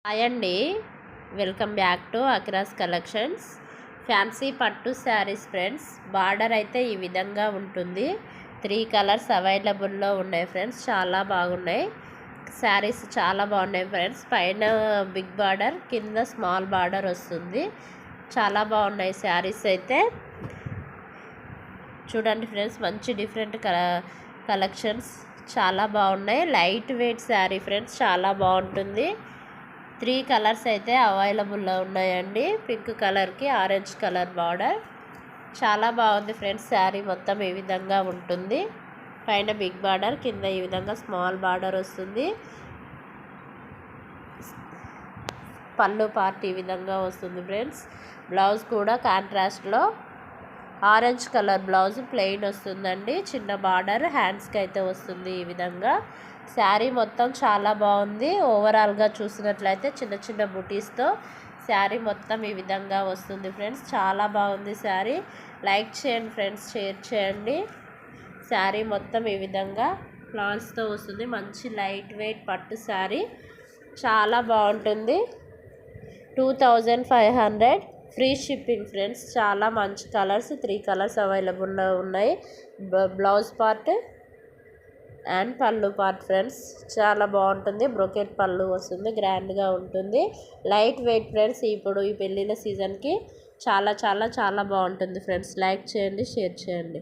Hi అండి, welcome back to Akira's collections. Fancy పట్టు saris friends. Border అయితే ఈ విధంగా ఉంటుంది. 3 కలర్స్ అవైలబుల్లో ఉన్నాయి ఫ్రెండ్స్. చాలా బాగున్నాయి శారీస్, చాలా బాగున్నాయి ఫ్రెండ్స్. పైన బిగ్ బార్డర్, కింద స్మాల్ బార్డర్ వస్తుంది. చాలా బాగున్నాయి శారీస్ అయితే. చూడండి ఫ్రెండ్స్, మంచి డిఫరెంట్ కలెక్షన్స్ చాలా బాగున్నాయి. లైట్ వెయిట్ శారీ ఫ్రెండ్స్, చాలా బాగుంటుంది. 3 కలర్స్ అయితే అవైలబుల్లో ఉన్నాయండి. పింక్ కలర్కి ఆరెంజ్ కలర్ బార్డర్. చాలా బాగుంది ఫ్రెండ్స్. శారీ మొత్తం ఈ విధంగా ఉంటుంది. పైన బిగ్ బార్డర్, కింద ఈ విధంగా స్మాల్ బార్డర్ వస్తుంది. పళ్ళు పార్ట్ ఈ విధంగా వస్తుంది ఫ్రెండ్స్. బ్లౌజ్ కూడా కాంట్రాస్ట్లో ఆరెంజ్ కలర్ బ్లౌజ్ ప్లెయిన్ వస్తుందండి. చిన్న బార్డర్ హ్యాండ్స్కి అయితే వస్తుంది ఈ విధంగా. శారీ మొత్తం చాలా బాగుంది. ఓవరాల్గా చూసినట్లయితే చిన్న చిన్న బుటీస్తో శారీ మొత్తం ఈ విధంగా వస్తుంది ఫ్రెండ్స్. చాలా బాగుంది శారీ. లైక్ చేయండి ఫ్రెండ్స్, షేర్ చేయండి. శారీ మొత్తం ఈ విధంగా ఫ్లవర్స్తో వస్తుంది. మంచి లైట్ వెయిట్ పట్టు శారీ, చాలా బాగుంటుంది. 2500 ఫ్రీ షిప్పింగ్ ఫ్రెండ్స్. చాలా మంచి కలర్స్, 3 కలర్స్ అవైలబుల్లో ఉన్నాయి. బ్లౌజ్ పార్ట్ అండ్ పళ్ళు పార్ట్ ఫ్రెండ్స్. చాలా బాగుంటుంది. బ్రొకెట్ పళ్ళు వస్తుంది, గ్రాండ్గా ఉంటుంది. Light weight friends. ఇప్పుడు ఈ పెళ్ళిళ్ళ సీజన్కి చాలా చాలా చాలా బాగుంటుంది ఫ్రెండ్స్. లైక్ చేయండి, షేర్ చేయండి.